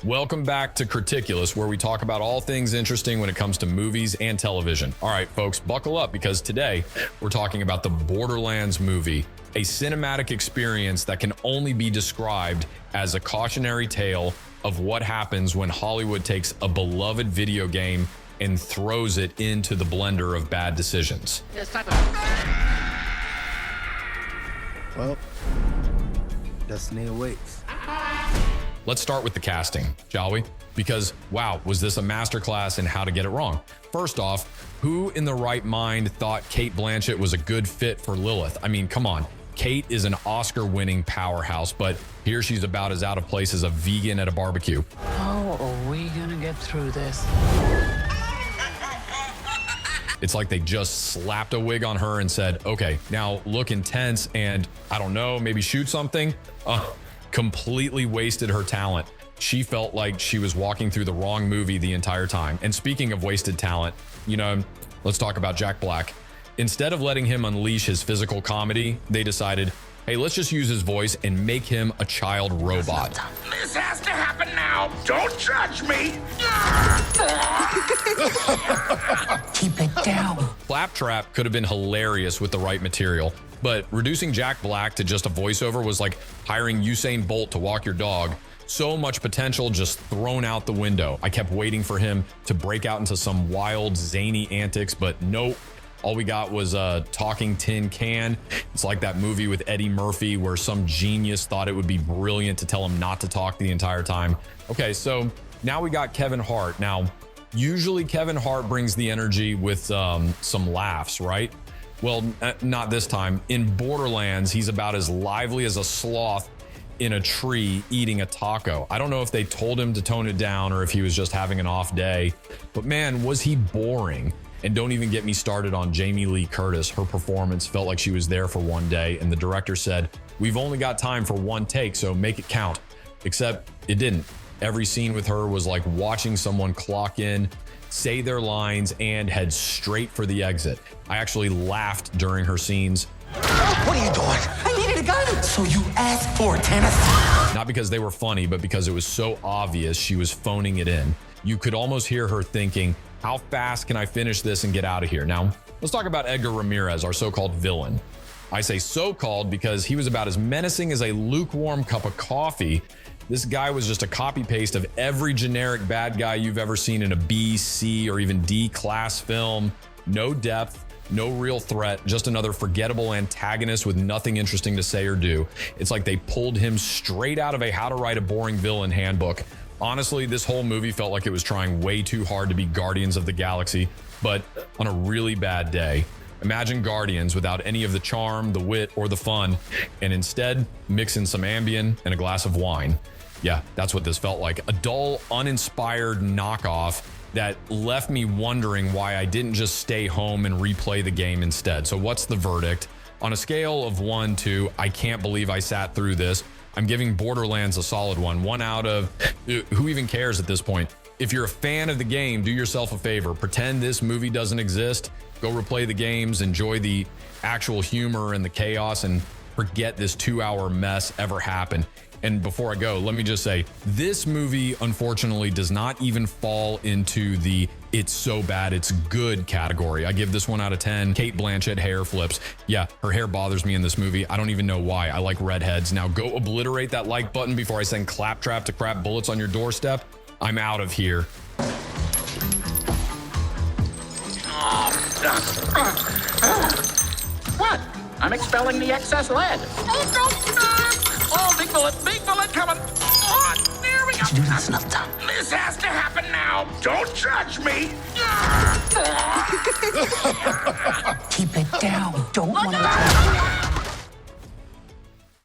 Welcome back to Criticulous, where we talk about all things interesting when it comes to movies and television. All right, folks, buckle up because today we're talking about the Borderlands movie, a cinematic experience that can only be described as a cautionary tale of what happens when Hollywood takes a beloved video game and throws it into the blender of bad decisions. Well, destiny awaits. Let's start with the casting, shall we? Because, wow, was this a masterclass in how to get it wrong? First off, who in the right mind thought Cate Blanchett was a good fit for Lilith? I mean, come on. Kate is an Oscar-winning powerhouse, but here she's about as out of place as a vegan at a barbecue. How are we gonna get through this? It's like they just slapped a wig on her and said, okay, now look intense and, I don't know, maybe shoot something. Completely wasted her talent. She felt like she was walking through the wrong movie the entire time. And speaking of wasted talent, you know, let's talk about Jack Black. Instead of letting him unleash his physical comedy, they decided, hey, let's just use his voice and make him a child robot. This has to happen now. Don't judge me. Keep it down. Claptrap could have been hilarious with the right material, but reducing Jack Black to just a voiceover was like hiring Usain Bolt to walk your dog. So much potential just thrown out the window. I kept waiting for him to break out into some wild, zany antics, but nope. All we got was a talking tin can. It's like that movie with Eddie Murphy where some genius thought it would be brilliant to tell him not to talk the entire time. Okay, so now we got Kevin Hart. Now, usually Kevin Hart brings the energy with some laughs, right? Well, not this time. In Borderlands, he's about as lively as a sloth in a tree eating a taco. I don't know if they told him to tone it down or if he was just having an off day, but man, was he boring. And don't even get me started on Jamie Lee Curtis. Her performance felt like she was there for one day, and the director said, we've only got time for one take, so make it count. Except it didn't. Every scene with her was like watching someone clock in, say their lines, and head straight for the exit. I actually laughed during her scenes. What are you doing? I needed a gun. So you asked for it, Tannis. Not because they were funny, but because it was so obvious she was phoning it in. You could almost hear her thinking, how fast can I finish this and get out of here? Now, let's talk about Edgar Ramirez, our so-called villain. I say so-called because he was about as menacing as a lukewarm cup of coffee. This guy was just a copy-paste of every generic bad guy you've ever seen in a B, C, or even D class film. No depth, no real threat, just another forgettable antagonist with nothing interesting to say or do. It's like they pulled him straight out of a How to Write a Boring Villain handbook. Honestly, this whole movie felt like it was trying way too hard to be Guardians of the Galaxy, but on a really bad day. Imagine Guardians without any of the charm, the wit, or the fun, and instead mix in some Ambien and a glass of wine. Yeah, that's what this felt like. A dull, uninspired knockoff that left me wondering why I didn't just stay home and replay the game instead. So what's the verdict? On a scale of 1 to I can't believe I sat through this, I'm giving Borderlands a solid one. 1 out of, who even cares at this point? If you're a fan of the game, do yourself a favor. Pretend this movie doesn't exist. Go replay the games, enjoy the actual humor and the chaos, and forget this 2-hour mess ever happened. And before I go, let me just say, this movie, unfortunately, does not even fall into the it's so bad, it's good category. I give this 1 out of 10. Cate Blanchett hair flips. Yeah, her hair bothers me in this movie. I don't even know why. I like redheads. Now go obliterate that like button before I send Claptrap to crap bullets on your doorstep. I'm out of here. What? I'm expelling the excess lead. Oh, big bullet coming. Oh, there we go. You do this enough time. This has to happen now. Don't judge me. Keep it down. Don't want to.